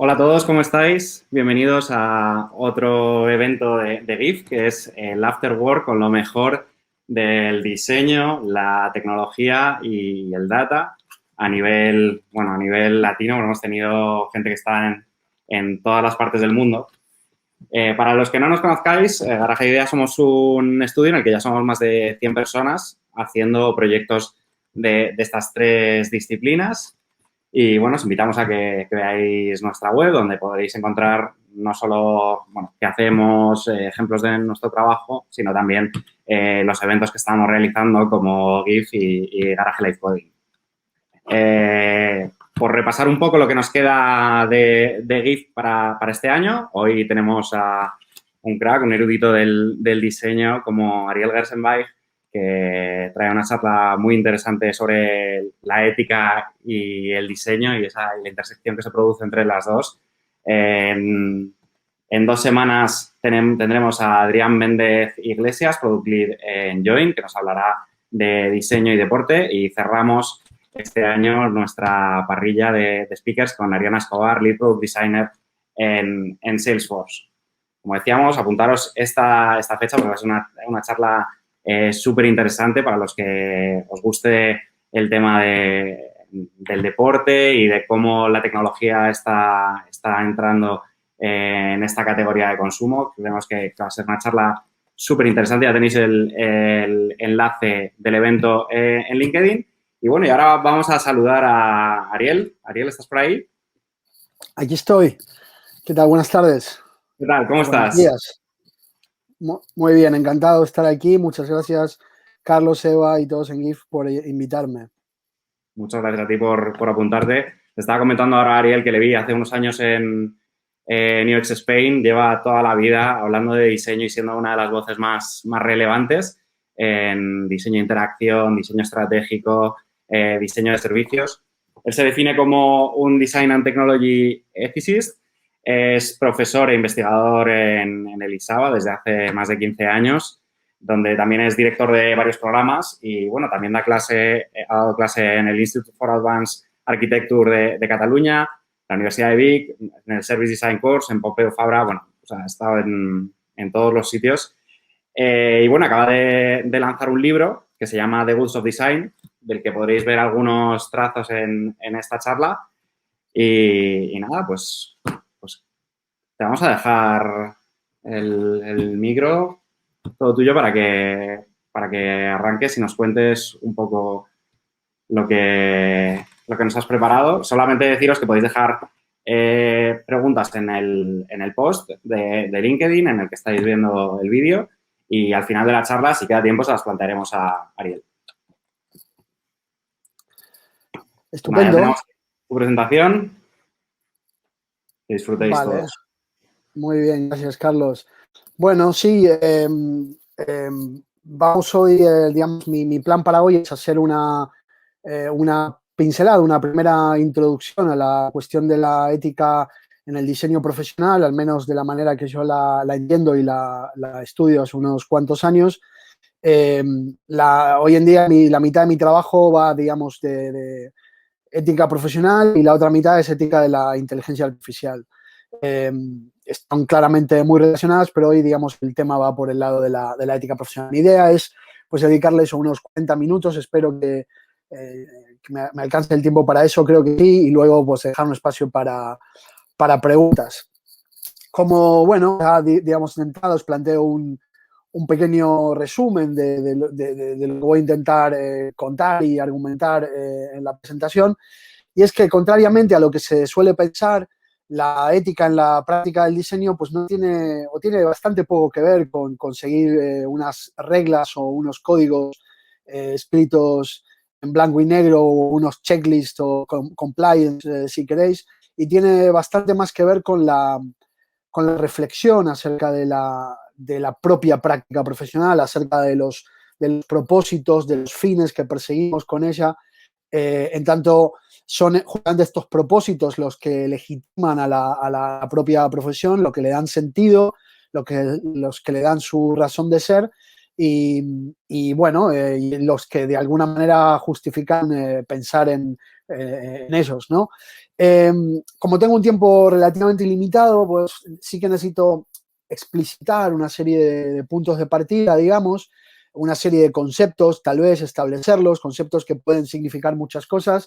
Hola a todos, ¿cómo estáis? Bienvenidos a otro evento de GIF, que es el After Work con lo mejor del diseño, la tecnología y el data a nivel latino, porque hemos tenido gente que está en todas las partes del mundo. Para los que no nos conozcáis, Garaje Idea somos un estudio en el que ya somos más de 100 personas haciendo proyectos de estas tres disciplinas. Y bueno, os invitamos a que veáis nuestra web, donde podréis encontrar no solo qué hacemos, ejemplos de nuestro trabajo, sino también los eventos que estamos realizando como GIF y Garage Life Coding. Por repasar un poco lo que nos queda de GIF para este año, hoy tenemos a un crack, un erudito del diseño como Ariel Gersenbach, que trae una charla muy interesante sobre la ética y el diseño y la intersección que se produce entre las dos. En 2 semanas tendremos a Adrián Méndez Iglesias, Product Lead en Join, que nos hablará de diseño y deporte, y cerramos este año nuestra parrilla de speakers con Ariana Escobar, Lead Product Designer en Salesforce. Como decíamos, apuntaros esta fecha porque va a ser una charla súper interesante para los que os guste el tema del deporte y de cómo la tecnología está entrando en esta categoría de consumo. Creemos que va a ser una charla súper interesante. Ya tenéis el enlace del evento en LinkedIn. Y bueno, y ahora vamos a saludar a Ariel. Ariel, ¿estás por ahí? Aquí estoy. ¿Qué tal? Buenas tardes. ¿Qué tal? ¿Cómo Buenos estás? días. Muy bien, encantado de estar aquí. Muchas gracias, Carlos, Eva y todos en GIF por invitarme. Muchas gracias a ti por apuntarte. Te estaba comentando ahora a Ariel que le vi hace unos años en New X Spain. Lleva toda la vida hablando de diseño y siendo una de las voces más relevantes en diseño de interacción, diseño estratégico, diseño de servicios. Él se define como un Design and Technology Ethicist. Es profesor e investigador en el ISABA desde hace más de 15 años, donde también es director de varios programas y, bueno, también ha dado clase en el Institute for Advanced Architecture de Cataluña, la Universidad de Vic, en el Service Design Course, en Pompeu Fabra, ha estado en todos los sitios. Y, bueno, acaba de lanzar un libro que se llama The Goods of Design, del que podréis ver algunos trazos en esta charla. Y nada, pues te vamos a dejar el micro todo tuyo para que arranques y nos cuentes un poco lo que nos has preparado. Solamente deciros que podéis dejar preguntas en el post de LinkedIn en el que estáis viendo el vídeo y al final de la charla, si queda tiempo, se las plantearemos a Ariel. Estupendo. Ya tenemos tu presentación. Que disfrutéis Vale. todos. Muy bien, gracias, Carlos. Bueno, sí, vamos hoy, digamos, mi plan para hoy es hacer una pincelada, una primera introducción a la cuestión de la ética en el diseño profesional, al menos de la manera que yo la entiendo y la estudio hace unos cuantos años. Hoy en día la mitad de mi trabajo va, digamos, de ética profesional y la otra mitad es ética de la inteligencia artificial. Están claramente muy relacionadas, pero hoy, digamos, el tema va por el lado de la ética profesional. Mi idea es, pues, dedicarles unos 40 minutos. Espero que me alcance el tiempo para eso, creo que sí, y luego, pues, dejar un espacio para preguntas. Como, bueno, ya, digamos, de entrada os planteo un pequeño resumen de lo que voy a intentar contar y argumentar en la presentación. Y es que, contrariamente a lo que se suele pensar, la ética en la práctica del diseño pues no tiene o tiene bastante poco que ver con conseguir unas reglas o unos códigos escritos en blanco y negro o unos checklists o compliance, si queréis, y tiene bastante más que ver con la reflexión acerca de la propia práctica profesional, acerca de los propósitos, de los fines que perseguimos con ella. En tanto, son justamente estos propósitos los que legitiman a la propia profesión, lo que le dan sentido, los que le dan su razón de ser y bueno, los que de alguna manera justifican pensar en ellos, ¿no? Como tengo un tiempo relativamente ilimitado, pues sí que necesito explicitar una serie de puntos de partida, digamos, una serie de conceptos, tal vez establecerlos, conceptos que pueden significar muchas cosas,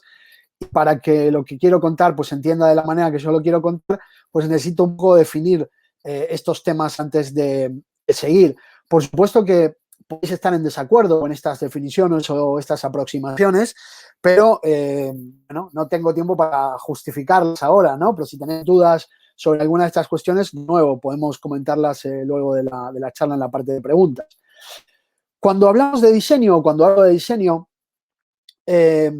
y para que lo que quiero contar pues se entienda de la manera que yo lo quiero contar, pues necesito un poco definir estos temas antes de seguir. Por supuesto que podéis estar en desacuerdo con estas definiciones o estas aproximaciones, pero bueno, no tengo tiempo para justificarlas ahora, ¿no? Pero si tenéis dudas sobre alguna de estas cuestiones, de nuevo, podemos comentarlas luego de la charla en la parte de preguntas. Cuando hablamos de diseño, o cuando hablo de diseño, eh,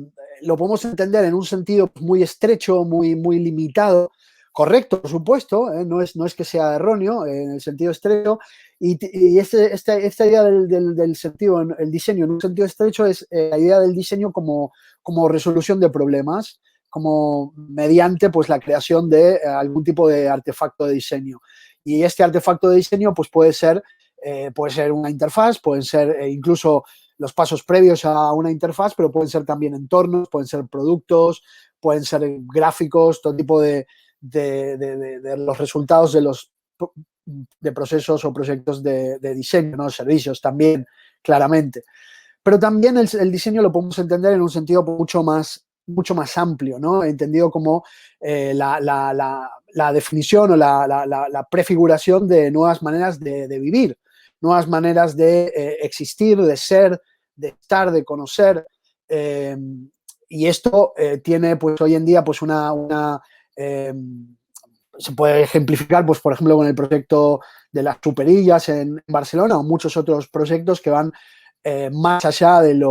lo podemos entender en un sentido muy estrecho, muy limitado, correcto, por supuesto, no es que sea erróneo, en el sentido estrecho, y esta idea del sentido, el diseño en un sentido estrecho es la idea del diseño como resolución de problemas, como mediante pues la creación de algún tipo de artefacto de diseño. Y este artefacto de diseño pues puede ser una interfaz, pueden ser incluso los pasos previos a una interfaz, pero pueden ser también entornos, pueden ser productos, pueden ser gráficos, todo tipo de los resultados de procesos o proyectos de diseño, ¿no? Servicios también, claramente. Pero también el diseño lo podemos entender en un sentido mucho más amplio, ¿no? Entendido como la definición o la prefiguración de nuevas maneras de vivir, nuevas maneras de existir, de ser, de estar, de conocer. Y esto tiene, pues, hoy en día, pues, se puede ejemplificar, pues, por ejemplo, con el proyecto de las superillas en Barcelona o muchos otros proyectos que van más allá del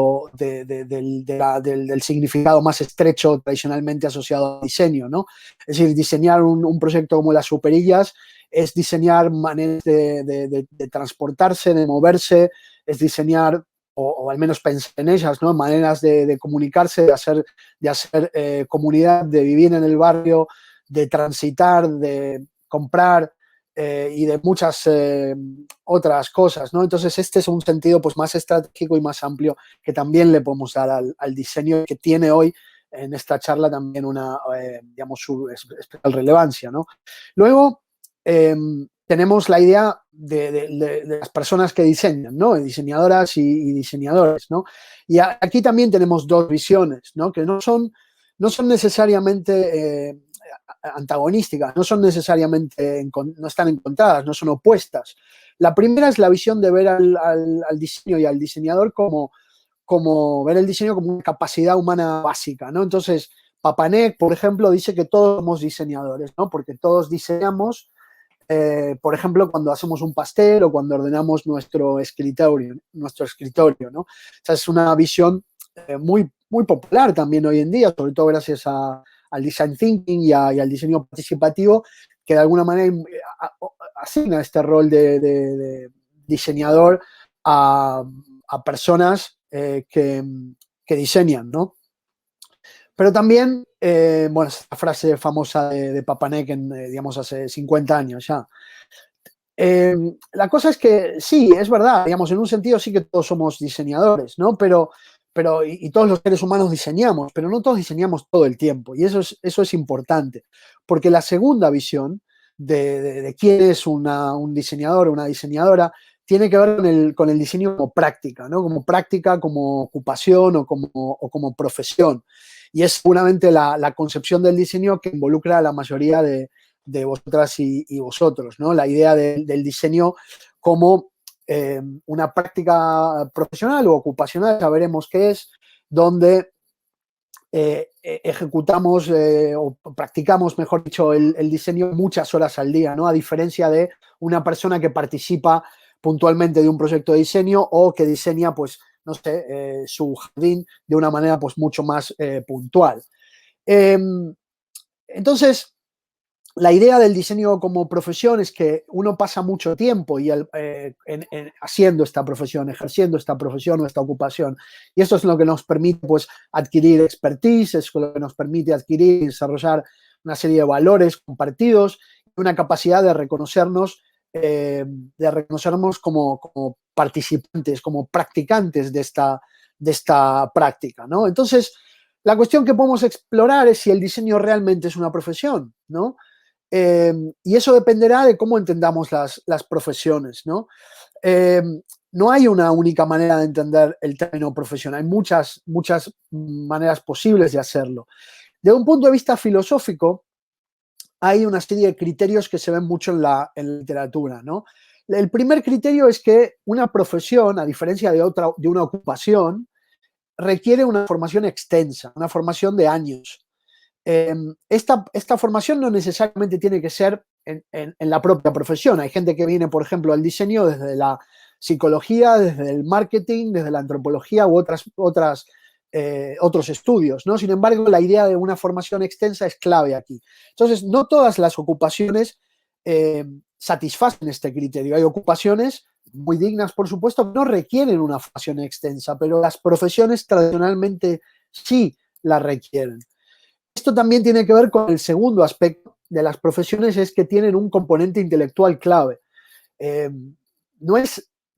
significado más estrecho tradicionalmente asociado al diseño, ¿no? Es decir, diseñar un proyecto como las superillas es diseñar maneras de transportarse, de moverse, es diseñar, o al menos pensar en ellas, ¿no? Maneras de comunicarse, de hacer comunidad, de vivir en el barrio, de transitar, de comprar, y de muchas otras cosas, ¿no? Entonces, este es un sentido pues, más estratégico y más amplio que también le podemos dar al diseño, que tiene hoy en esta charla también una, digamos, su especial relevancia, ¿no? Luego, tenemos la idea de las personas que diseñan, ¿no? Diseñadoras y diseñadores, ¿no? Y aquí también tenemos dos visiones, ¿no? Que no son necesariamente antagonísticas, no son necesariamente, no están encontradas, no son opuestas. La primera es la visión de ver al diseño y al diseñador como ver el diseño como una capacidad humana básica, ¿no? Entonces, Papanek, por ejemplo, dice que todos somos diseñadores, ¿no? Porque todos diseñamos, por ejemplo, cuando hacemos un pastel o cuando ordenamos nuestro escritorio, ¿no? Esa es una visión muy popular también hoy en día, sobre todo gracias al design thinking y al diseño participativo, que de alguna manera asigna este rol de diseñador a personas que diseñan, ¿no? Pero también, bueno, esta frase famosa de Papanek, digamos, hace 50 años ya. La cosa es que sí, es verdad, digamos, en un sentido sí que todos somos diseñadores, ¿no? Pero y todos los seres humanos diseñamos, pero no todos diseñamos todo el tiempo. Y eso es importante, porque la segunda visión de quién es un diseñador o una diseñadora tiene que ver con el diseño como práctica, ¿no? Como práctica, como ocupación o como profesión. Y es seguramente la concepción del diseño que involucra a la mayoría de vosotras y vosotros, ¿no? La idea del diseño como una práctica profesional o ocupacional, ya veremos qué es, donde ejecutamos o practicamos, mejor dicho, el diseño muchas horas al día, ¿no? A diferencia de una persona que participa puntualmente de un proyecto de diseño o que diseña, pues, no sé, su jardín de una manera, pues, mucho más puntual. Entonces, la idea del diseño como profesión es que uno pasa mucho tiempo haciendo esta profesión, ejerciendo esta profesión o esta ocupación. Y esto es lo que nos permite, pues, adquirir expertise, es lo que nos permite adquirir y desarrollar una serie de valores compartidos, una capacidad de reconocernos como participantes, como practicantes de esta práctica, ¿no? Entonces, La cuestión que podemos explorar es si el diseño realmente es una profesión, ¿no? Y eso dependerá de cómo entendamos las profesiones, ¿no? Eh, no hay una única manera de entender el término profesión, hay muchas maneras posibles de hacerlo. De un punto de vista filosófico, hay una serie de criterios que se ven mucho en la literatura, ¿no? El primer criterio es que una profesión, a diferencia de una ocupación, requiere una formación extensa, una formación de años. Esta formación no necesariamente tiene que ser en la propia profesión. Hay gente que viene, por ejemplo, al diseño desde la psicología, desde el marketing, desde la antropología u otros estudios, ¿no? Sin embargo, la idea de una formación extensa es clave aquí. Entonces, no todas las ocupaciones satisfacen este criterio. Hay ocupaciones muy dignas, por supuesto, que no requieren una formación extensa, pero las profesiones tradicionalmente sí la requieren. Esto también tiene que ver con el segundo aspecto de las profesiones, es que tienen un componente intelectual clave. Eh, no,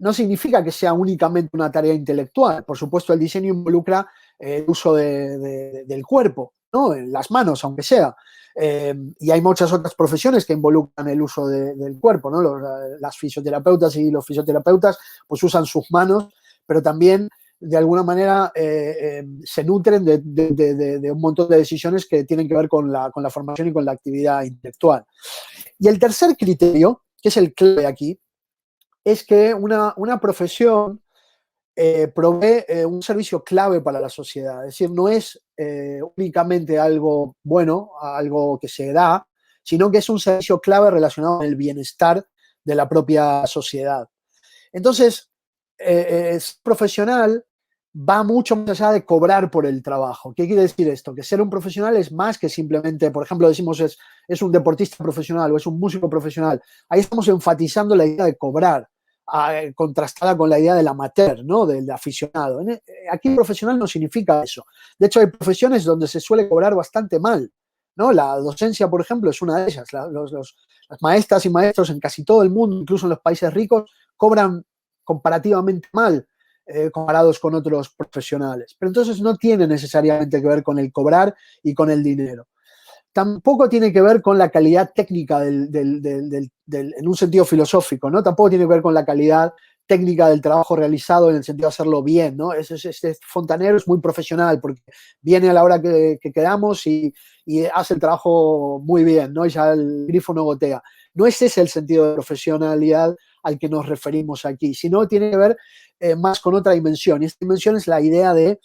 no significa que sea únicamente una tarea intelectual. Por supuesto, el diseño involucra el uso del cuerpo, ¿no? En las manos, aunque sea. Y hay muchas otras profesiones que involucran el uso del cuerpo, ¿no? Las fisioterapeutas y los fisioterapeutas pues usan sus manos, pero también de alguna manera se nutren de un montón de decisiones que tienen que ver con la formación y con la actividad intelectual. Y el tercer criterio, que es el clave aquí, es que una profesión provee un servicio clave para la sociedad. Es decir, no es únicamente algo bueno, algo que se da, sino que es un servicio clave relacionado con el bienestar de la propia sociedad. Entonces, es profesional va mucho más allá de cobrar por el trabajo. ¿Qué quiere decir esto? Que ser un profesional es más que simplemente, por ejemplo, decimos es un deportista profesional o es un músico profesional. Ahí estamos enfatizando la idea de cobrar, contrastada con la idea del amateur, ¿no? Del aficionado. Aquí profesional no significa eso. De hecho, hay profesiones donde se suele cobrar bastante mal, ¿no? La docencia, por ejemplo, es una de ellas. Las maestras y maestros en casi todo el mundo, incluso en los países ricos, cobran comparativamente mal comparados con otros profesionales. Pero entonces no tiene necesariamente que ver con el cobrar y con el dinero. Tampoco tiene que ver con la calidad técnica en un sentido filosófico, ¿no? Tampoco tiene que ver con la calidad técnica del trabajo realizado en el sentido de hacerlo bien, ¿no? Este fontanero es muy profesional porque viene a la hora que quedamos y hace el trabajo muy bien, ¿no? Y ya el grifo no gotea. No es ese el sentido de profesionalidad al que nos referimos aquí, sino tiene que ver más con otra dimensión. Y esta dimensión es la idea de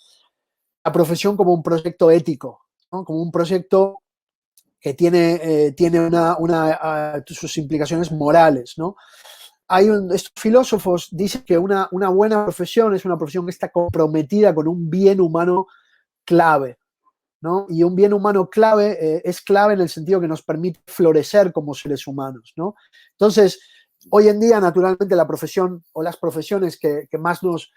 la profesión como un proyecto ético, ¿no? Como un proyecto que tiene sus implicaciones morales, ¿no? Estos filósofos dicen que una buena profesión es una profesión que está comprometida con un bien humano clave, ¿no? Y un bien humano clave es clave en el sentido que nos permite florecer como seres humanos, ¿no? Entonces, hoy en día, naturalmente, la profesión o las profesiones que más nos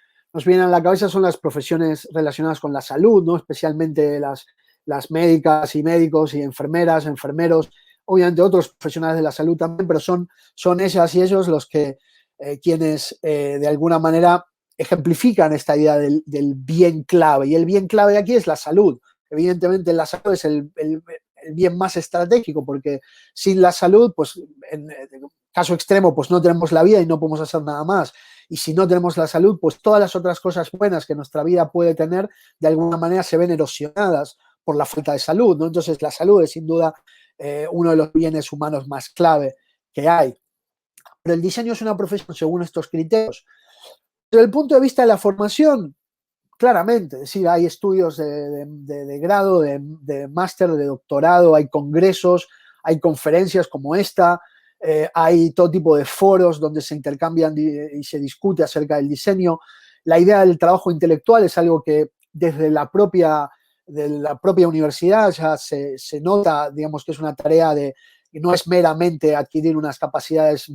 vienen a la cabeza son las profesiones relacionadas con la salud, ¿no? Especialmente las médicas y médicos y enfermeras, enfermeros, obviamente otros profesionales de la salud también, pero son ellas y ellos los que quienes de alguna manera ejemplifican esta idea del bien clave. Y el bien clave aquí es la salud. Evidentemente la salud es el bien más estratégico, porque sin la salud, pues en caso extremo, pues no tenemos la vida y no podemos hacer nada más. Y si no tenemos la salud, pues todas las otras cosas buenas que nuestra vida puede tener, de alguna manera se ven erosionadas por la falta de salud, ¿no? Entonces la salud es sin duda uno de los bienes humanos más clave que hay. Pero el diseño es una profesión según estos criterios. Desde el punto de vista de la formación, claramente, es decir, hay estudios de grado, de máster, de doctorado, hay congresos, hay conferencias como esta, hay todo tipo de foros donde se intercambian y se discute acerca del diseño. La idea del trabajo intelectual es algo que desde de la propia universidad ya se nota, digamos, que es una tarea no es meramente adquirir unas capacidades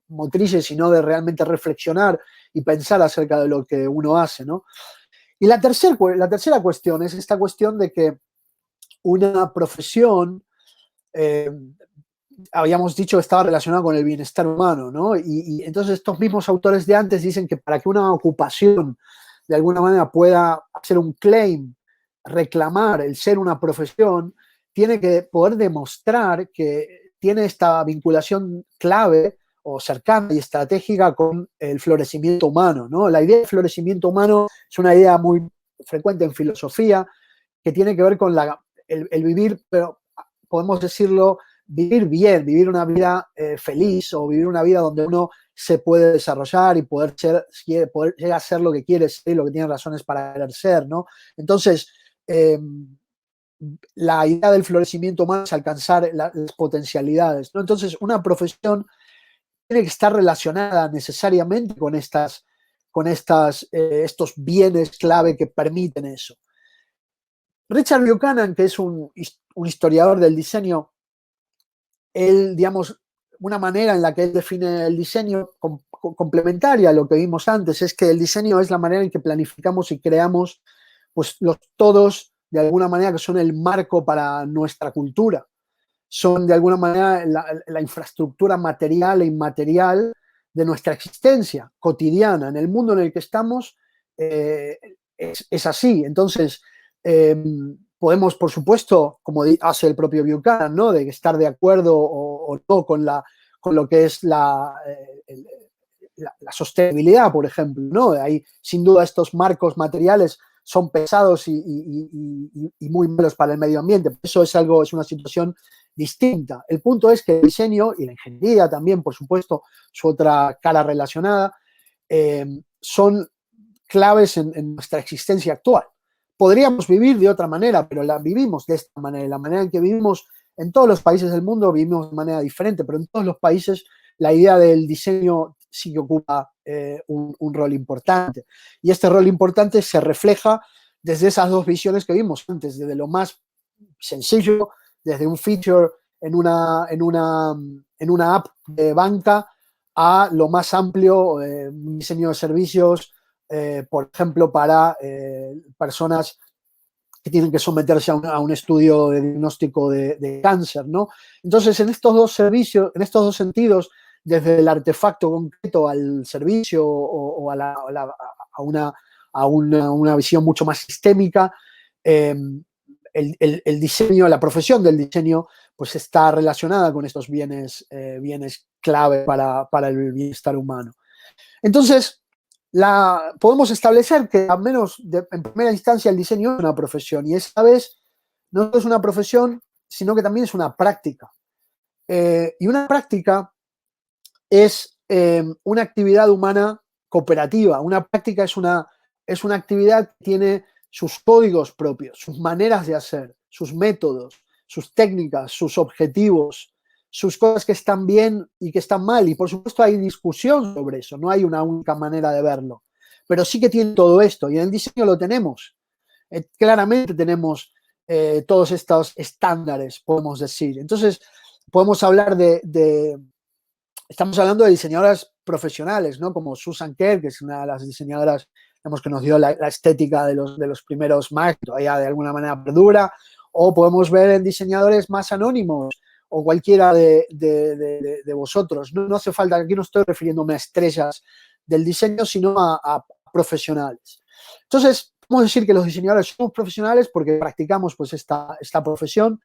motrices, sino de realmente reflexionar y pensar acerca de lo que uno hace, ¿no? Y la tercera cuestión es esta cuestión de que una profesión, habíamos dicho que estaba relacionada con el bienestar humano, ¿no? Y entonces estos mismos autores de antes dicen que para que una ocupación de alguna manera pueda hacer un claim reclamar el ser una profesión, tiene que poder demostrar que tiene esta vinculación clave o cercana y estratégica con el florecimiento humano, ¿no? La idea de florecimiento humano es una idea muy frecuente en filosofía que tiene que ver con el vivir, pero podemos decirlo, vivir bien, vivir una vida feliz o vivir una vida donde uno se puede desarrollar y poder llegar a ser lo que quiere ser y lo que tiene razones para querer ser, ¿no? Entonces, la idea del florecimiento humano es alcanzar las potencialidades, ¿no? Entonces, una profesión tiene que estar relacionada necesariamente con estos bienes clave que permiten eso. Richard Buchanan, que es un historiador del diseño, él, digamos, una manera en la que él define el diseño complementaria a lo que vimos antes es que el diseño es la manera en que planificamos y creamos pues los todos de alguna manera que son el marco para nuestra cultura. Son de alguna manera la infraestructura material e inmaterial de nuestra existencia cotidiana. En el mundo en el que estamos es así. Entonces, podemos, por supuesto, como hace el propio Buchanan, ¿no? De estar de acuerdo o no con lo que es la sostenibilidad, por ejemplo, ¿no? Ahí, sin duda, estos marcos materiales son pesados y muy malos para el medio ambiente. Eso es una situación distinta. El punto es que el diseño y la ingeniería también, por supuesto, su otra cara relacionada, son claves en nuestra existencia actual. Podríamos vivir de otra manera, pero la vivimos de esta manera. La manera en que vivimos en todos los países del mundo vivimos de manera diferente, pero en todos los países la idea del diseño sí que ocupa un rol importante. Y este rol importante se refleja desde esas dos visiones que vimos antes, desde lo más sencillo, desde un feature en una app de banca, a lo más amplio, un diseño de servicios, por ejemplo, para personas que tienen que someterse a un estudio de diagnóstico de cáncer, ¿no? Entonces, en estos dos servicios, en estos dos sentidos, desde el artefacto concreto al servicio o a una visión mucho más sistémica, el diseño, la profesión del diseño, pues está relacionada con estos bienes clave para el bienestar humano. Entonces, podemos establecer que, al menos en primera instancia, el diseño es una profesión, y esta vez no es una profesión, sino que también es una práctica. Y una práctica es una actividad humana cooperativa. Una práctica es una actividad que tiene sus códigos propios, sus maneras de hacer, sus métodos, sus técnicas, sus objetivos, sus cosas que están bien y que están mal. Y por supuesto hay discusión sobre eso, no hay una única manera de verlo. Pero sí que tiene todo esto, y en el diseño lo tenemos. Claramente tenemos todos estos estándares, podemos decir. Entonces, podemos hablar estamos hablando de diseñadoras profesionales, ¿no? Como Susan Kerr, que es una de las diseñadoras, digamos, que nos dio la estética de los primeros Mac, todavía de alguna manera perdura, o podemos ver en diseñadores más anónimos, o cualquiera de vosotros. No hace falta, aquí no estoy refiriéndome a estrellas del diseño, sino a profesionales. Entonces, podemos decir que los diseñadores somos profesionales porque practicamos pues esta profesión.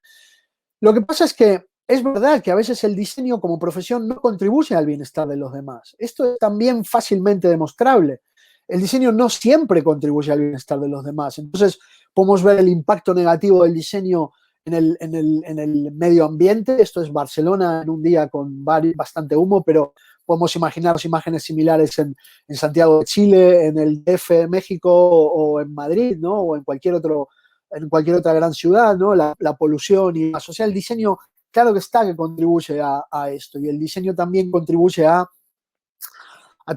Lo que pasa es que es verdad que a veces el diseño como profesión no contribuye al bienestar de los demás. Esto es también fácilmente demostrable. El diseño no siempre contribuye al bienestar de los demás. Entonces, podemos ver el impacto negativo del diseño en el medio ambiente. Esto es Barcelona en un día con bastante humo, pero podemos imaginar imágenes similares en Santiago de Chile, en el DF de México o en Madrid, ¿no? O en cualquier otra gran ciudad, ¿no? La polución y la social. El diseño, claro que está, que contribuye a esto, y el diseño también contribuye a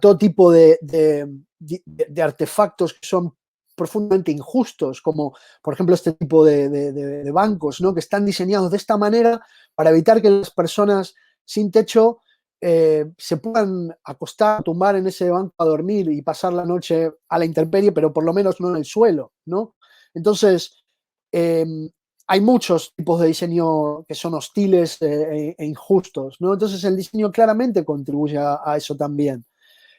todo tipo de artefactos que son profundamente injustos, como por ejemplo este tipo de bancos, ¿no? Que están diseñados de esta manera para evitar que las personas sin techo se puedan acostar, tumbar en ese banco a dormir y pasar la noche a la intemperie, pero por lo menos no en el suelo, ¿no? Entonces, hay muchos tipos de diseño que son hostiles e injustos, ¿no? Entonces, el diseño claramente contribuye a eso también.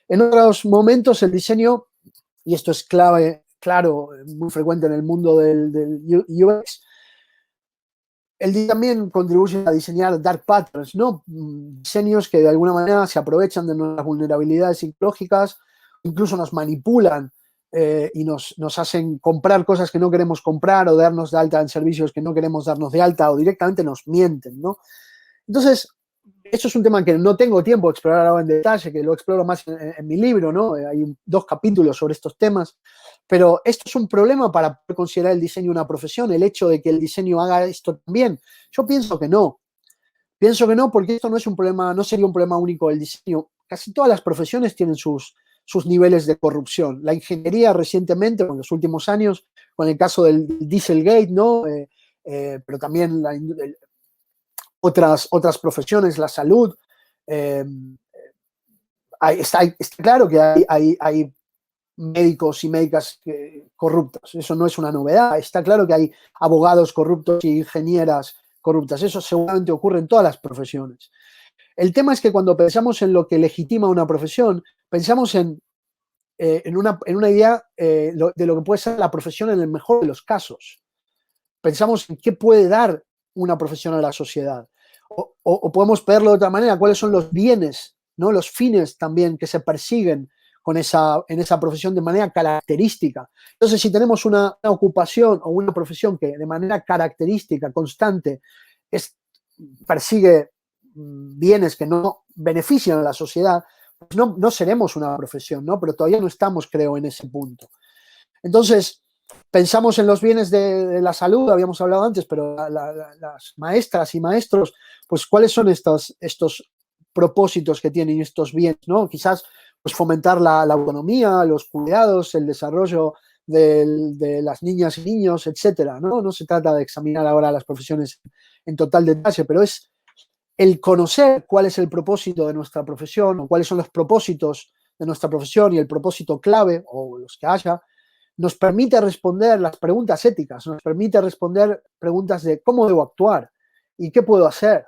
En otros momentos, el diseño, y esto es clave claro, muy frecuente en el mundo del UX. El también contribuye a diseñar dark patterns, ¿no? Diseños que de alguna manera se aprovechan de nuestras vulnerabilidades psicológicas, incluso nos manipulan y nos hacen comprar cosas que no queremos comprar o darnos de alta en servicios que no queremos darnos de alta o directamente nos mienten, ¿no? Entonces, eso es un tema que no tengo tiempo de explorar ahora en detalle, que lo exploro más en mi libro, ¿no? Hay 2 capítulos sobre estos temas, pero esto es un problema para poder considerar el diseño una profesión, el hecho de que el diseño haga esto también. Yo pienso que no. Pienso que no, porque esto no es un problema, no sería un problema único del diseño. Casi todas las profesiones tienen sus niveles de corrupción. La ingeniería recientemente, en los últimos años, con el caso del Dieselgate, ¿no? Pero también otras profesiones, la salud. Está claro que hay médicos y médicas corruptos. Eso no es una novedad. Está claro que hay abogados corruptos y ingenieras corruptas. Eso seguramente ocurre en todas las profesiones. El tema es que cuando pensamos en lo que legitima una profesión, pensamos en una idea de lo que puede ser la profesión en el mejor de los casos. Pensamos en qué puede dar una profesión a la sociedad. O podemos verlo de otra manera, cuáles son los bienes, ¿no? Los fines también que se persiguen en esa profesión de manera característica. Entonces, si tenemos una ocupación o una profesión que de manera característica, constante, persigue bienes que no benefician a la sociedad, pues no seremos una profesión, ¿no? Pero todavía no estamos, creo, en ese punto. Entonces, pensamos en los bienes de la salud, habíamos hablado antes, pero las maestras y maestros, pues ¿cuáles son estos propósitos que tienen estos bienes, ¿no? Quizás pues fomentar la autonomía, los cuidados, el desarrollo de las niñas y niños, etcétera, ¿no? No se trata de examinar ahora las profesiones en total detalle, pero es el conocer cuál es el propósito de nuestra profesión o cuáles son los propósitos de nuestra profesión y el propósito clave o los que haya, nos permite responder las preguntas éticas, nos permite responder preguntas de cómo debo actuar y qué puedo hacer.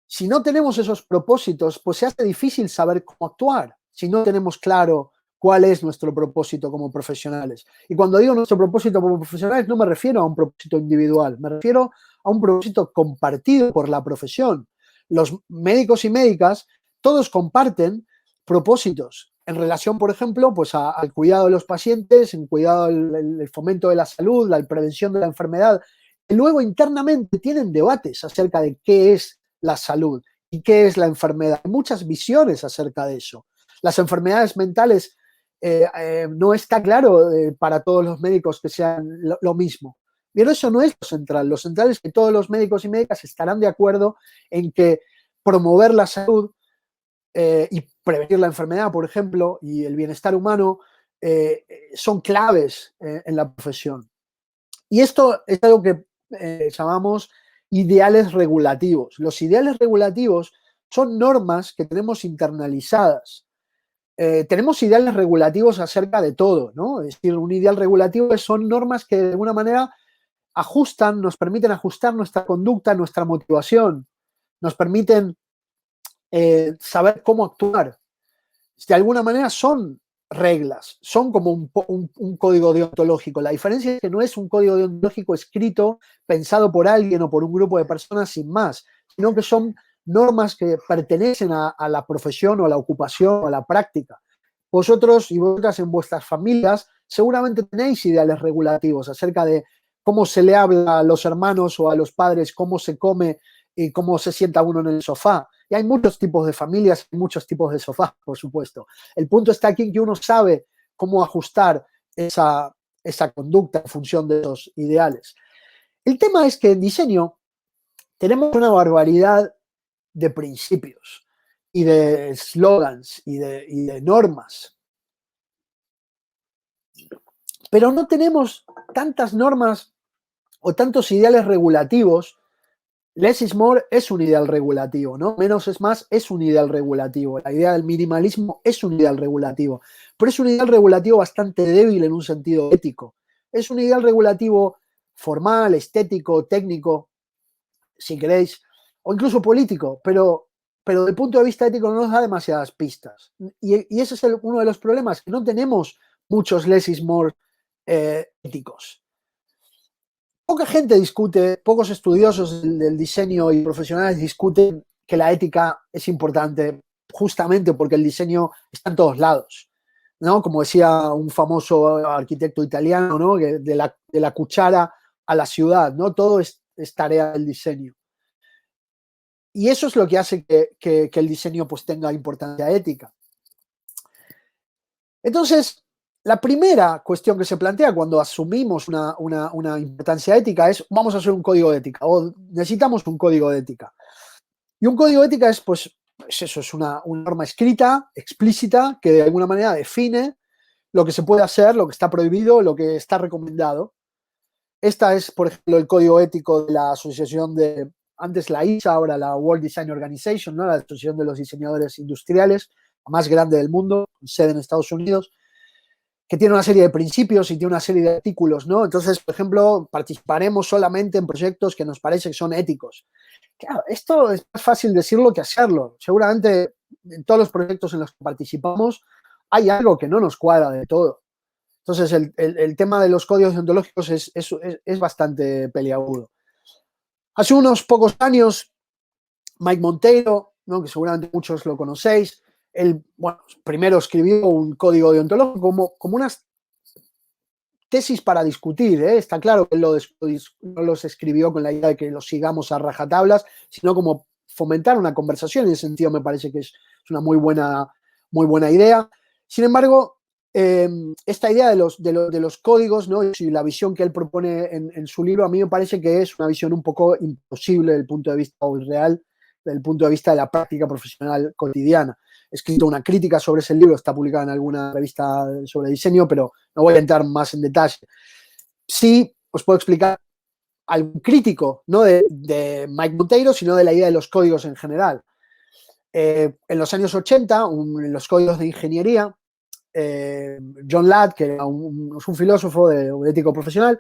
Si no tenemos esos propósitos, pues se hace difícil saber cómo actuar, si no tenemos claro cuál es nuestro propósito como profesionales. Y cuando digo nuestro propósito como profesionales, no me refiero a un propósito individual, me refiero a un propósito compartido por la profesión. Los médicos y médicas, todos comparten propósitos en relación, por ejemplo, pues al cuidado de los pacientes, en cuidado del fomento de la salud, la prevención de la enfermedad. Y luego internamente tienen debates acerca de qué es la salud y qué es la enfermedad. Hay muchas visiones acerca de eso. Las enfermedades mentales no está claro para todos los médicos que sean lo mismo. Pero eso no es lo central. Lo central es que todos los médicos y médicas estarán de acuerdo en que promover la salud y prevenir la enfermedad, por ejemplo, y el bienestar humano son claves en la profesión. Y esto es algo que llamamos ideales regulativos. Los ideales regulativos son normas que tenemos internalizadas. Tenemos ideales regulativos acerca de todo, ¿no? Es decir, un ideal regulativo son normas que de alguna manera ajustan, nos permiten ajustar nuestra conducta, nuestra motivación, nos permiten saber cómo actuar. De alguna manera son reglas, son como un código deontológico. La diferencia es que no es un código deontológico escrito, pensado por alguien o por un grupo de personas sin más, sino que son normas que pertenecen a la profesión o a la ocupación o a la práctica. Vosotros y vosotras en vuestras familias seguramente tenéis ideales regulativos acerca de cómo se le habla a los hermanos o a los padres, cómo se come y cómo se sienta uno en el sofá. Y hay muchos tipos de familias y muchos tipos de sofás, por supuesto. El punto está aquí en que uno sabe cómo ajustar esa conducta en función de esos ideales. El tema es que en diseño tenemos una barbaridad de principios y de slogans y de normas. Pero no tenemos tantas normas o tantos ideales regulativos. Less is more es un ideal regulativo, ¿no? Menos es más es un ideal regulativo. La idea del minimalismo es un ideal regulativo, pero es un ideal regulativo bastante débil en un sentido ético. Es un ideal regulativo formal, estético, técnico, si queréis, o incluso político, pero desde el punto de vista ético no nos da demasiadas pistas. Y ese es uno de los problemas, que no tenemos muchos less is more éticos. Poca gente discute, pocos estudiosos del diseño y profesionales discuten que la ética es importante justamente porque el diseño está en todos lados, ¿no? Como decía un famoso arquitecto italiano, ¿no? Que de la cuchara a la ciudad, ¿no? Todo es tarea del diseño. Y eso es lo que hace que el diseño pues tenga importancia ética. Entonces, la primera cuestión que se plantea cuando asumimos una importancia ética es, vamos a hacer un código de ética o necesitamos un código de ética. Y un código de ética es, pues eso, es una norma escrita, explícita, que de alguna manera define lo que se puede hacer, lo que está prohibido, lo que está recomendado. Esta es, por ejemplo, el código ético de la asociación de, antes la ISA, ahora la World Design Organization, ¿no? La Asociación de los Diseñadores Industriales, la más grande del mundo, con sede en Estados Unidos, que tiene una serie de principios y tiene una serie de artículos, ¿no? Entonces, por ejemplo, participaremos solamente en proyectos que nos parece que son éticos. Claro, esto es más fácil decirlo que hacerlo. Seguramente en todos los proyectos en los que participamos hay algo que no nos cuadra de todo. Entonces, el tema de los códigos deontológicos es bastante peliagudo. Hace unos pocos años, Mike Monteiro, ¿no? Que seguramente muchos lo conocéis, él, bueno, primero escribió un código deontológico como unas tesis para discutir, ¿eh? Está claro que él no los escribió con la idea de que los sigamos a rajatablas, sino como fomentar una conversación. En ese sentido me parece que es una muy buena idea. Sin embargo, esta idea de los códigos, ¿no? Y la visión que él propone en su libro, a mí me parece que es una visión un poco imposible desde el punto de vista real, desde el punto de vista de la práctica profesional cotidiana. He escrito una crítica sobre ese libro, está publicada en alguna revista sobre diseño, pero no voy a entrar más en detalle. Sí, os puedo explicar algún crítico, no de Mike Monteiro, sino de la idea de los códigos en general. En los años 80, en los códigos de ingeniería, John Ladd, que era un filósofo de ético profesional,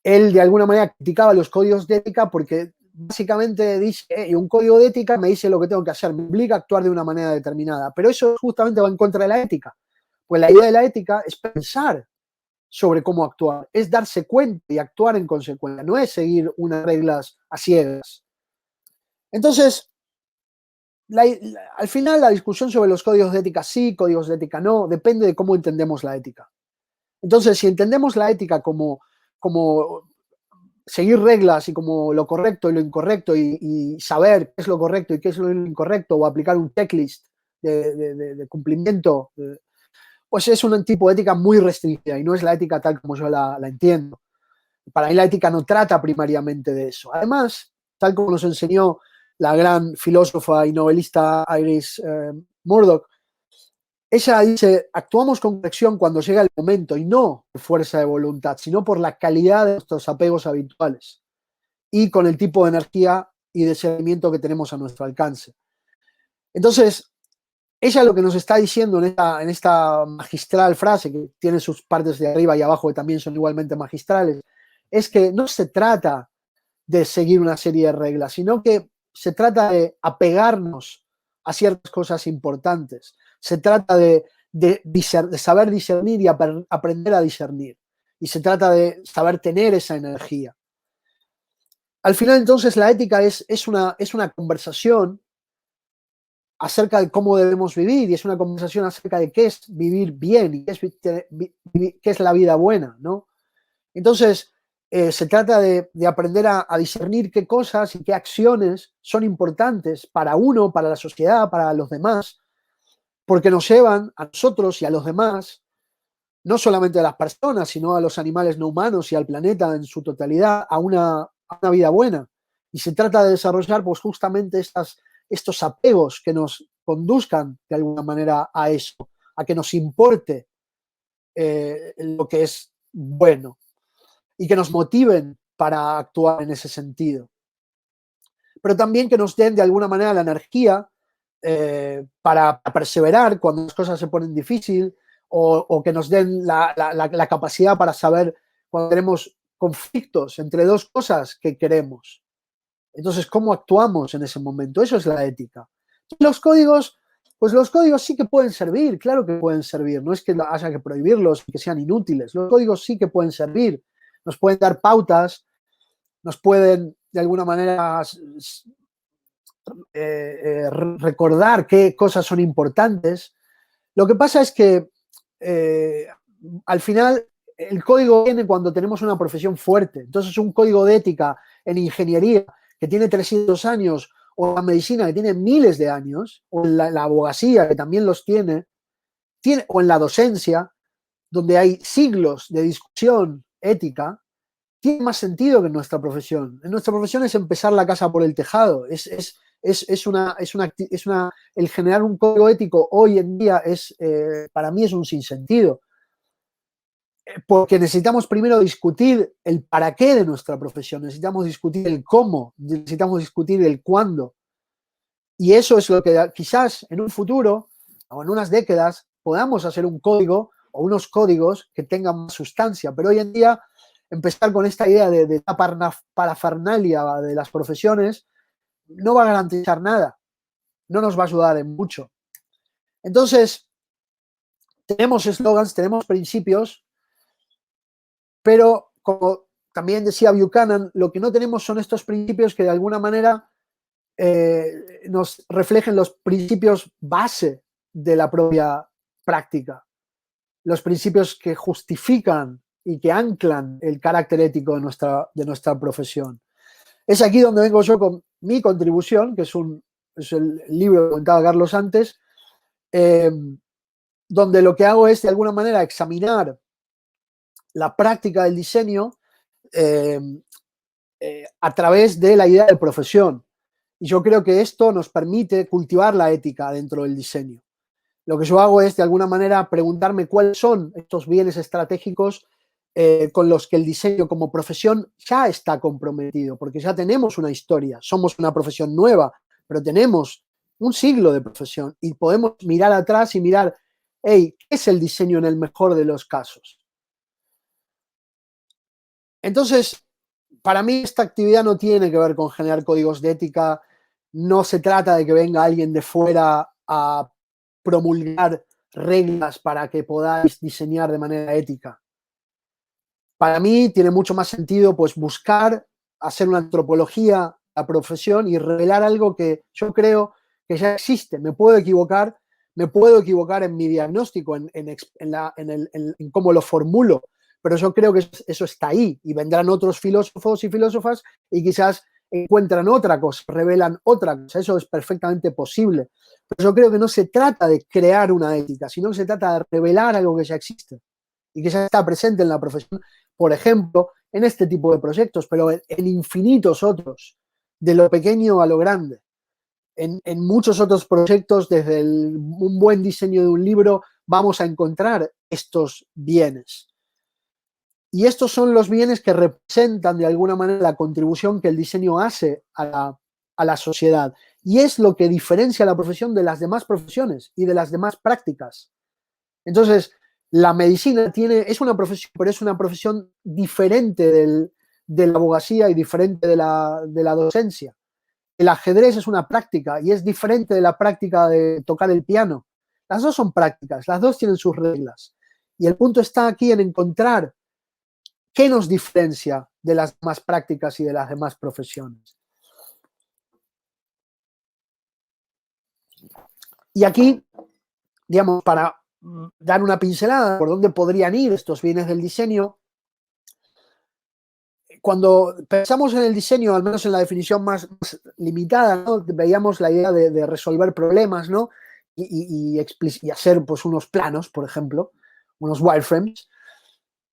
él de alguna manera criticaba los códigos de ética porque básicamente dice, un código de ética me dice lo que tengo que hacer, me obliga a actuar de una manera determinada, pero eso justamente va en contra de la ética, pues la idea de la ética es pensar sobre cómo actuar, es darse cuenta y actuar en consecuencia, no es seguir unas reglas a ciegas. Entonces, al final la discusión sobre los códigos de ética sí, códigos de ética no, depende de cómo entendemos la ética. Entonces, si entendemos la ética como seguir reglas y como lo correcto y lo incorrecto y saber qué es lo correcto y qué es lo incorrecto o aplicar un checklist de cumplimiento, pues es un tipo de ética muy restringida y no es la ética tal como yo la entiendo. Para mí la ética no trata primariamente de eso. Además, tal como nos enseñó la gran filósofa y novelista Iris Murdoch, ella dice, actuamos con corrección cuando llega el momento y no por fuerza de voluntad, sino por la calidad de nuestros apegos habituales y con el tipo de energía y discernimiento que tenemos a nuestro alcance. Entonces, ella lo que nos está diciendo en esta magistral frase, que tiene sus partes de arriba y abajo que también son igualmente magistrales, es que no se trata de seguir una serie de reglas, sino que se trata de apegarnos a ciertas cosas importantes. Se trata de saber discernir y aprender a discernir. Y se trata de saber tener esa energía. Al final, entonces, la ética es una conversación acerca de cómo debemos vivir y es una conversación acerca de qué es vivir bien y qué es la vida buena, ¿no? Entonces, se trata de aprender a discernir qué cosas y qué acciones son importantes para uno, para la sociedad, para los demás, porque nos llevan a nosotros y a los demás, no solamente a las personas, sino a los animales no humanos y al planeta en su totalidad, a una vida buena. Y se trata de desarrollar pues, justamente estos apegos que nos conduzcan de alguna manera a eso, a que nos importe lo que es bueno y que nos motiven para actuar en ese sentido. Pero también que nos den de alguna manera la energía para perseverar cuando las cosas se ponen difíciles o que nos den la capacidad para saber cuando tenemos conflictos entre dos cosas que queremos. Entonces, ¿cómo actuamos en ese momento? Eso es la ética. Los códigos Pues los códigos sí que pueden servir, claro que pueden servir. No es que haya que prohibirlos y que sean inútiles. Los códigos sí que pueden servir. Nos pueden dar pautas, nos pueden, de alguna manera, recordar qué cosas son importantes. Lo que pasa es que al final el código viene cuando tenemos una profesión fuerte. Entonces, un código de ética en ingeniería que tiene 300 años, o la medicina que tiene miles de años, o en la abogacía que también los tiene, o en la docencia, donde hay siglos de discusión ética, tiene más sentido que en nuestra profesión. En nuestra profesión es empezar la casa por el tejado. El generar un código ético hoy en día para mí es un sinsentido. Porque necesitamos primero discutir el para qué de nuestra profesión, necesitamos discutir el cómo, necesitamos discutir el cuándo. Y eso es lo que quizás en un futuro o en unas décadas podamos hacer un código o unos códigos que tengan más sustancia. Pero hoy en día empezar con esta idea de la parafernalia de las profesiones no va a garantizar nada, no nos va a ayudar en mucho. Entonces, tenemos eslogans, tenemos principios, pero como también decía Buchanan, lo que no tenemos son estos principios que de alguna manera nos reflejen los principios base de la propia práctica, los principios que justifican y que anclan el carácter ético de nuestra profesión. Es aquí donde vengo yo con mi contribución, que es el libro que comentaba Carlos antes, donde lo que hago es, de alguna manera, examinar la práctica del diseño a través de la idea de profesión. Y yo creo que esto nos permite cultivar la ética dentro del diseño. Lo que yo hago es, de alguna manera, preguntarme cuáles son estos bienes estratégicos con los que el diseño como profesión ya está comprometido, porque ya tenemos una historia, somos una profesión nueva, pero tenemos un siglo de profesión y podemos mirar atrás y mirar, hey, ¿qué es el diseño en el mejor de los casos? Entonces, para mí esta actividad no tiene que ver con generar códigos de ética, no se trata de que venga alguien de fuera a promulgar reglas para que podáis diseñar de manera ética. Para mí tiene mucho más sentido pues buscar, hacer una antropología a la profesión y revelar algo que yo creo que ya existe. Me puedo equivocar en mi diagnóstico, en cómo lo formulo, pero yo creo que eso está ahí y vendrán otros filósofos y filósofas y quizás encuentran otra cosa, revelan otra cosa. Eso es perfectamente posible. Pero yo creo que no se trata de crear una ética, sino que se trata de revelar algo que ya existe y que ya está presente en la profesión, por ejemplo, en este tipo de proyectos, pero en infinitos otros, de lo pequeño a lo grande. En muchos otros proyectos, desde un buen diseño de un libro, vamos a encontrar estos bienes. Y estos son los bienes que representan de alguna manera la contribución que el diseño hace a la sociedad. Y es lo que diferencia la profesión de las demás profesiones y de las demás prácticas. Entonces, la medicina es una profesión, pero es una profesión diferente de la abogacía y diferente de la docencia. El ajedrez es una práctica y es diferente de la práctica de tocar el piano. Las dos son prácticas, las dos tienen sus reglas. Y el punto está aquí en encontrar qué nos diferencia de las demás prácticas y de las demás profesiones. Y aquí, digamos, para dar una pincelada por dónde podrían ir estos bienes del diseño, cuando pensamos en el diseño, al menos en la definición más limitada, ¿no? Veíamos la idea de resolver problemas, ¿no? Y hacer pues, unos planos, por ejemplo, unos wireframes.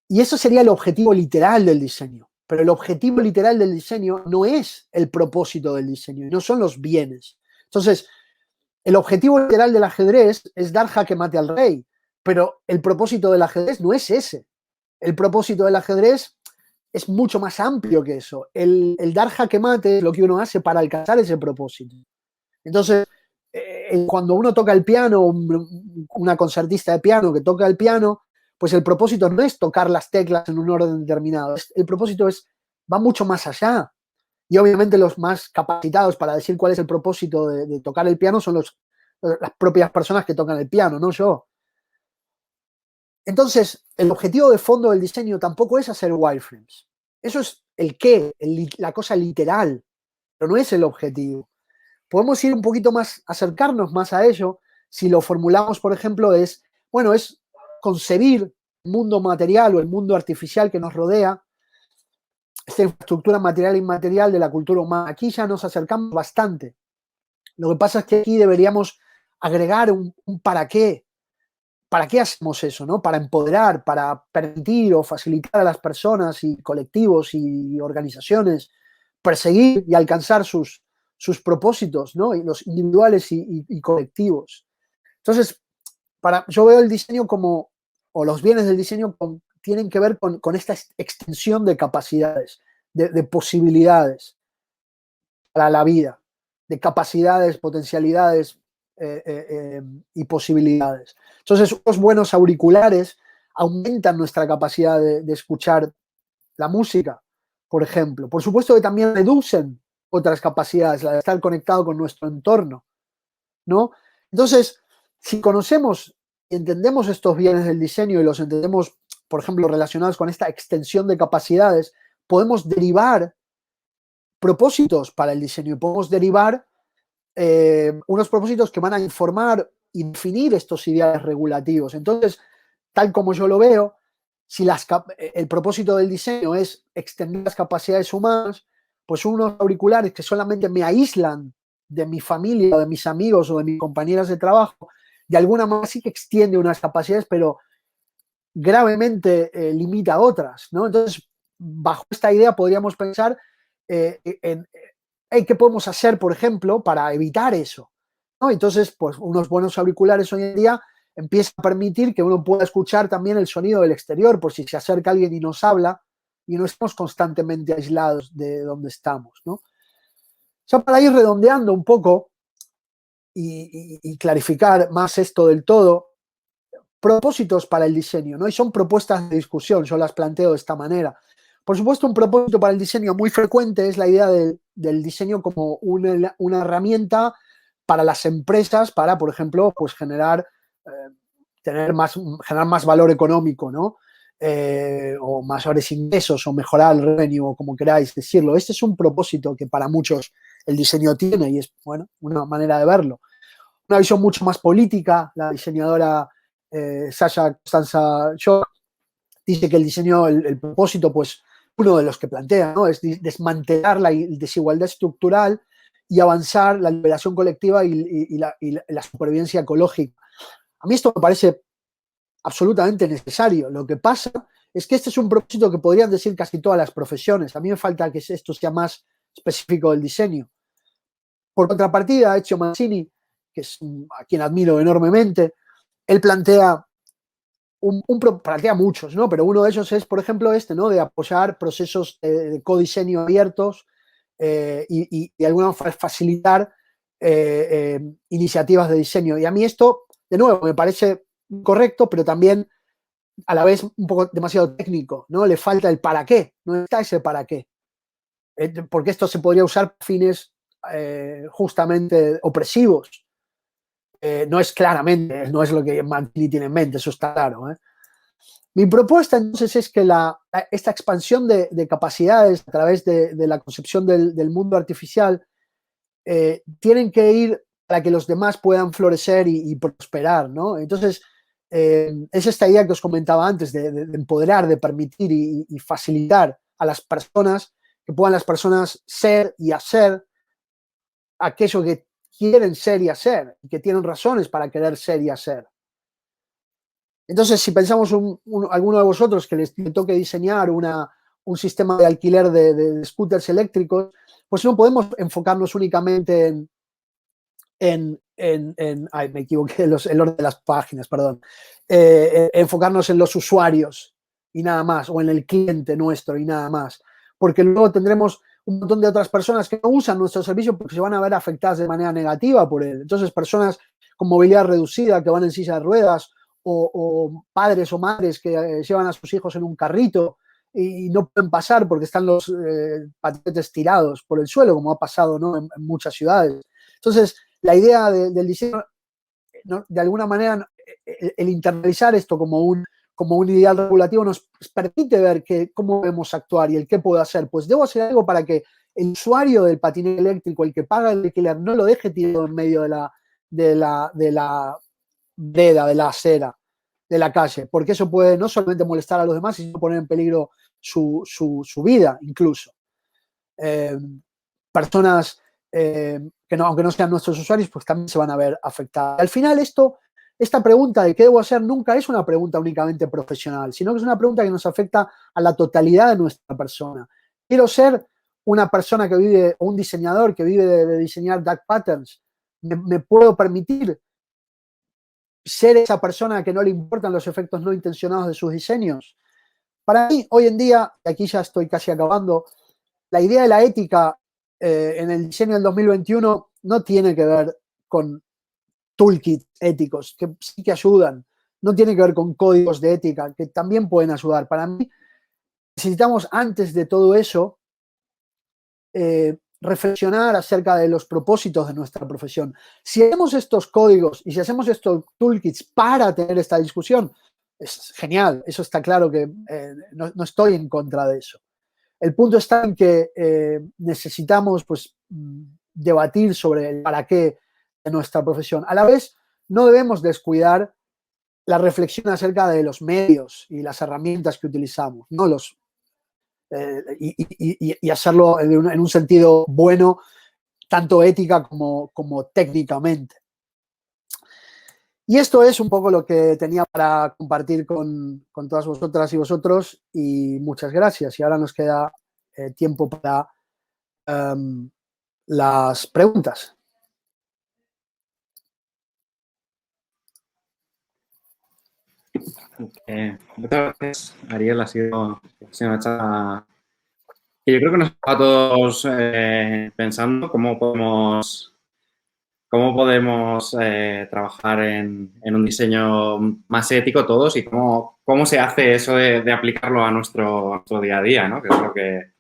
Y eso sería el objetivo literal del diseño. Pero el objetivo literal del diseño no es el propósito del diseño, no son los bienes. Entonces, el objetivo literal del ajedrez es dar jaque mate al rey, pero el propósito del ajedrez no es ese. El propósito del ajedrez es mucho más amplio que eso. El dar jaque mate es lo que uno hace para alcanzar ese propósito. Entonces, cuando uno toca el piano, una concertista de piano que toca el piano, pues el propósito no es tocar las teclas en un orden determinado. El propósito va mucho más allá. Y obviamente los más capacitados para decir cuál es el propósito de tocar el piano son las propias personas que tocan el piano, no yo. Entonces, el objetivo de fondo del diseño tampoco es hacer wireframes. Eso es el qué, la cosa literal, pero no es el objetivo. Podemos ir un poquito más, acercarnos más a ello, si lo formulamos, por ejemplo, es concebir el mundo material o el mundo artificial que nos rodea, esta infraestructura material e inmaterial de la cultura humana. Aquí ya nos acercamos bastante. Lo que pasa es que aquí deberíamos agregar un para qué. ¿Para qué hacemos eso? ¿No? Para empoderar, para permitir o facilitar a las personas y colectivos y organizaciones perseguir y alcanzar sus propósitos, ¿no? Y los individuales y colectivos. Entonces, yo veo el diseño como, o los bienes del diseño tienen que ver con esta extensión de capacidades, de posibilidades para la vida, de capacidades, potencialidades y posibilidades. Entonces, unos buenos auriculares aumentan nuestra capacidad de escuchar la música, por ejemplo. Por supuesto que también reducen otras capacidades, la de estar conectado con nuestro entorno, ¿no? Entonces, si conocemos y entendemos estos bienes del diseño y los entendemos, por ejemplo, relacionados con esta extensión de capacidades, podemos derivar propósitos para el diseño y podemos derivar unos propósitos que van a informar y definir estos ideales regulativos. Entonces, tal como yo lo veo, si el propósito del diseño es extender las capacidades humanas, pues unos auriculares que solamente me aíslan de mi familia o de mis amigos o de mis compañeras de trabajo, de alguna manera sí que extiende unas capacidades, pero gravemente limita otras, ¿no? Entonces, bajo esta idea podríamos pensar en qué podemos hacer, por ejemplo, para evitar eso, ¿no? Entonces, pues unos buenos auriculares hoy en día empieza a permitir que uno pueda escuchar también el sonido del exterior, por si se acerca alguien y nos habla y no estamos constantemente aislados de donde estamos, ¿no? O sea, para ir redondeando un poco y clarificar más esto del todo, propósitos para el diseño, ¿no? Y son propuestas de discusión, yo las planteo de esta manera. Por supuesto, un propósito para el diseño muy frecuente es la idea del diseño como una herramienta para las empresas para, por ejemplo, pues generar más valor económico, ¿no? O mayores ingresos o mejorar el revenue, o como queráis decirlo. Este es un propósito que para muchos el diseño tiene y es, bueno, una manera de verlo. Una visión mucho más política, la diseñadora Sasha Costanza Shaw dice que el diseño, el propósito, pues uno de los que plantea, ¿no? Es desmantelar la desigualdad estructural y avanzar la liberación colectiva y la supervivencia ecológica. A mí esto me parece absolutamente necesario. Lo que pasa es que este es un propósito que podrían decir casi todas las profesiones. A mí me falta que esto sea más específico del diseño. Por contrapartida, Ezio Mancini, que es a quien admiro enormemente, él plantea plantea muchos, ¿no? Pero uno de ellos es, por ejemplo, ¿no? De apoyar procesos de codiseño abiertos y de alguna manera facilitar iniciativas de diseño. Y a mí esto, de nuevo, me parece correcto, pero también a la vez un poco demasiado técnico, ¿no? Le falta el para qué, no está ese para qué. Porque esto se podría usar para fines justamente opresivos. No es claramente, no es lo que Mancini tiene en mente, eso está claro. Mi propuesta entonces es que esta expansión de capacidades a través de la concepción del mundo artificial tienen que ir para que los demás puedan florecer y prosperar, ¿no? Entonces, es esta idea que os comentaba antes de empoderar, de permitir y facilitar a las personas, que puedan las personas ser y hacer aquello que quieren ser y hacer, y que tienen razones para querer ser y hacer. Entonces, si pensamos alguno de vosotros que les toque diseñar un sistema de alquiler de scooters eléctricos, pues no podemos enfocarnos únicamente ay, me equivoqué, el orden de las páginas, perdón. Enfocarnos en los usuarios y nada más, o en el cliente nuestro y nada más. Porque luego tendremos un montón de otras personas que no usan nuestro servicio porque se van a ver afectadas de manera negativa por él. Entonces, personas con movilidad reducida que van en silla de ruedas o padres o madres que llevan a sus hijos en un carrito y no pueden pasar porque están los patinetes tirados por el suelo, como ha pasado, ¿no? en muchas ciudades. Entonces, la idea del diseño de alguna manera, el internalizar esto como un ideal regulativo nos permite ver cómo debemos actuar y el qué puedo hacer. Pues debo hacer algo para que el usuario del patinete eléctrico, el que paga el alquiler, no lo deje tirado en medio de la vereda, de la acera, de la calle, porque eso puede no solamente molestar a los demás, sino poner en peligro su vida incluso. Personas que no, aunque no sean nuestros usuarios, pues también se van a ver afectadas. Al final esta pregunta de qué debo hacer nunca es una pregunta únicamente profesional, sino que es una pregunta que nos afecta a la totalidad de nuestra persona. Quiero ser una persona que vive, o un diseñador que vive de diseñar dark patterns. ¿Me puedo permitir ser esa persona que no le importan los efectos no intencionados de sus diseños? Para mí, hoy en día, y aquí ya estoy casi acabando, la idea de la ética en el diseño del 2021 no tiene que ver con toolkits éticos, que sí que ayudan, no tiene que ver con códigos de ética, que también pueden ayudar. Para mí, necesitamos antes de todo eso reflexionar acerca de los propósitos de nuestra profesión. Si hacemos estos códigos y si hacemos estos toolkits para tener esta discusión, es genial, eso está claro que no estoy en contra de eso. El punto está en que necesitamos pues, debatir sobre el para qué de nuestra profesión. A la vez, no debemos descuidar la reflexión acerca de los medios y las herramientas que utilizamos, ¿no? Y hacerlo en un sentido bueno, tanto ética como técnicamente. Y esto es un poco lo que tenía para compartir con todas vosotras y vosotros, y muchas gracias. Y ahora nos queda tiempo para las preguntas. Muchas gracias, Ariel. Ha sido una charla que yo creo que nos está a todos pensando cómo podemos trabajar en un diseño más ético todos y cómo se hace eso de aplicarlo a nuestro día a día, ¿no? Que es lo que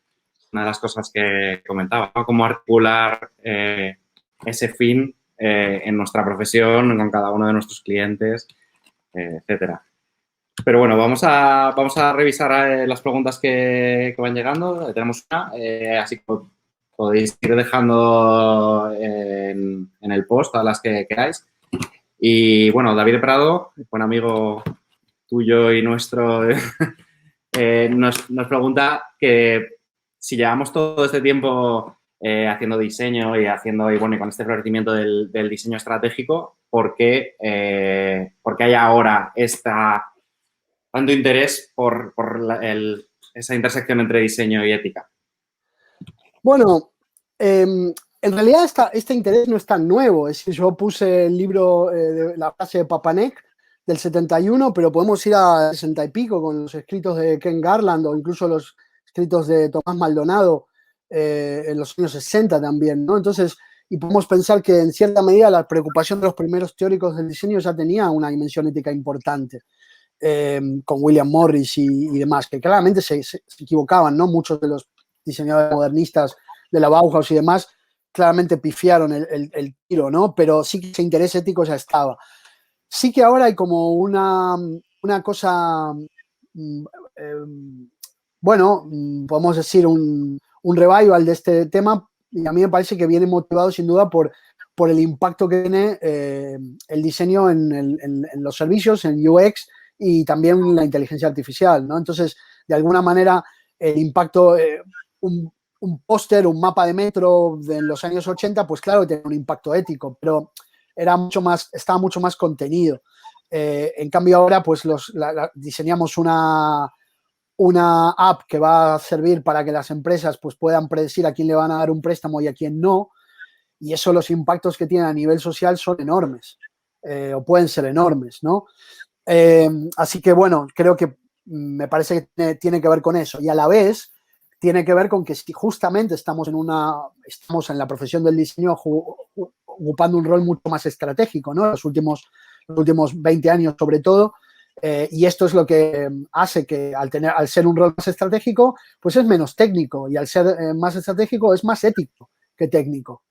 una de las cosas que comentaba, ¿no? Cómo articular ese fin en nuestra profesión, con cada uno de nuestros clientes, etcétera. Pero bueno, vamos a revisar las preguntas que van llegando. Tenemos una, así que podéis ir dejando en el post a las que queráis. Y bueno, David Prado, buen amigo tuyo y nuestro, nos pregunta que si llevamos todo este tiempo haciendo diseño y bueno, y con este florecimiento del diseño estratégico, ¿por qué hay ahora tanto interés por esa intersección entre diseño y ética? Bueno, en realidad este interés no es tan nuevo. Es decir, yo puse el libro de la frase de Papanek del 71, pero podemos ir a 60 y pico con los escritos de Ken Garland o incluso los escritos de Tomás Maldonado en los años 60 también, ¿no? Entonces, y podemos pensar que en cierta medida la preocupación de los primeros teóricos del diseño ya tenía una dimensión ética importante. Con William Morris y demás, que claramente se equivocaban, ¿no? Muchos de los diseñadores modernistas de la Bauhaus y demás claramente pifiaron el tiro, ¿no? Pero sí que ese interés ético ya estaba. Sí que ahora hay como una cosa, bueno, podemos decir un revival de este tema, y a mí me parece que viene motivado sin duda por el impacto que tiene el diseño en los servicios, en UX, y también la inteligencia artificial, ¿no? Entonces, de alguna manera, el impacto, un póster, un mapa de metro en los años 80, pues claro, tenía un impacto ético, pero estaba mucho más contenido. En cambio, ahora, pues diseñamos una app que va a servir para que las empresas pues, puedan predecir a quién le van a dar un préstamo y a quién no, y eso, los impactos que tiene a nivel social son enormes, o pueden ser enormes, ¿no? Así que, bueno, creo que me parece que tiene que ver con eso. Y a la vez tiene que ver con que justamente estamos en la profesión del diseño ocupando un rol mucho más estratégico, ¿no? Los últimos 20 años sobre todo. Y esto es lo que hace que al ser un rol más estratégico, pues es menos técnico. Y al ser más estratégico es más ético que técnico.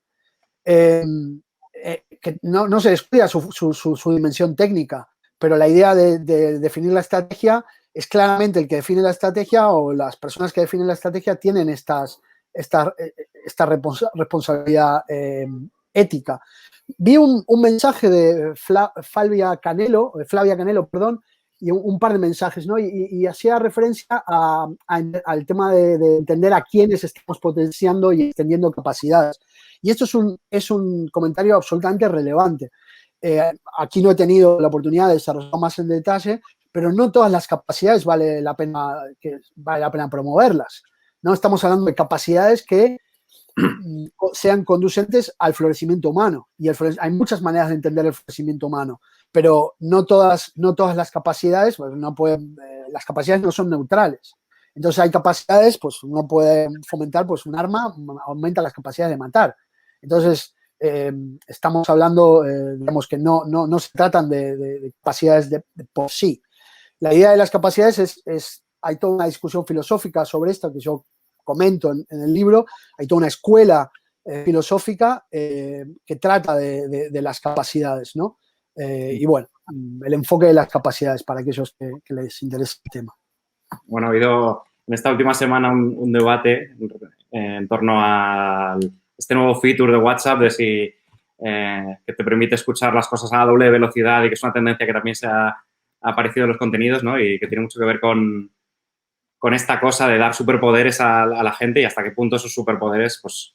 que no se descuida su dimensión técnica, pero la idea de definir la estrategia es claramente el que define la estrategia o las personas que definen la estrategia tienen esta responsabilidad ética. Vi un mensaje de Flavia Canelo, perdón, y un par de mensajes, ¿no? Y hacía referencia al tema de entender a quiénes estamos potenciando y extendiendo capacidades. Y esto es un comentario absolutamente relevante. Aquí no he tenido la oportunidad de desarrollar más en detalle, pero no todas las capacidades vale la pena promoverlas. No estamos hablando de capacidades que sean conducentes al florecimiento humano. Y hay muchas maneras de entender el florecimiento humano, pero no todas las capacidades, pues las capacidades no son neutrales. Entonces hay capacidades, pues uno puede fomentar, pues un arma aumenta las capacidades de matar. Entonces estamos hablando, digamos que no se tratan de capacidades de por sí. La idea de las capacidades hay toda una discusión filosófica sobre esto que yo comento en el libro. Hay toda una escuela filosófica que trata de las capacidades, ¿no? Y bueno, el enfoque de las capacidades para aquellos que les interese el tema. Bueno, ha habido en esta última semana un debate en torno a este nuevo feature de WhatsApp de si que te permite escuchar las cosas a doble velocidad y que es una tendencia que también se ha aparecido en los contenidos, ¿no? Y que tiene mucho que ver con esta cosa de dar superpoderes a la gente y hasta qué punto esos superpoderes pues,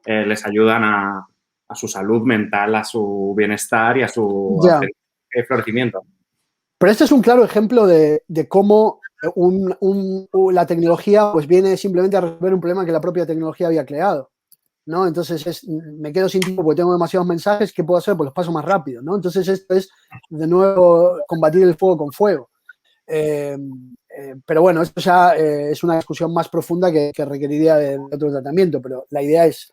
les ayudan a su salud mental, a su bienestar y a su florecimiento. Pero este es un claro ejemplo de cómo la tecnología pues viene simplemente a resolver un problema que la propia tecnología había creado, ¿no? Entonces me quedo sin tiempo porque tengo demasiados mensajes. ¿Qué puedo hacer? Pues los paso más rápido, ¿no? Entonces esto es, de nuevo, combatir el fuego con fuego. Pero bueno, esto ya es una discusión más profunda que requeriría de otro tratamiento, pero la idea es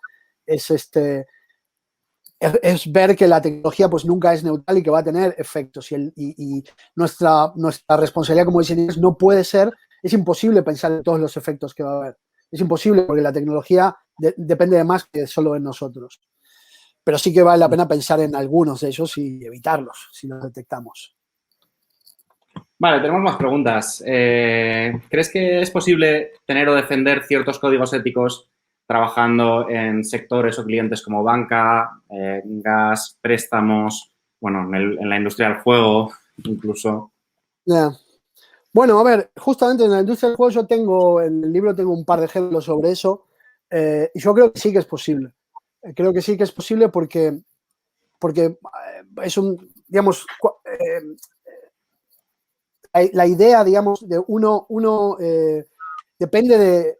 ver que la tecnología pues nunca es neutral y que va a tener efectos y nuestra responsabilidad como diseñadores no puede ser, es imposible pensar en todos los efectos que va a haber. Es imposible porque la tecnología depende de más que solo de nosotros. Pero sí que vale la pena pensar en algunos de ellos y evitarlos si los detectamos. Vale, tenemos más preguntas. ¿Crees que es posible tener o defender ciertos códigos éticos trabajando en sectores o clientes como banca, gas, préstamos, bueno, en la industria del juego incluso? Yeah. Bueno, a ver, justamente en la industria del juego en el libro tengo un par de ejemplos sobre eso y yo creo que sí que es posible. Creo que sí que es posible porque es digamos, la idea, digamos, de uno depende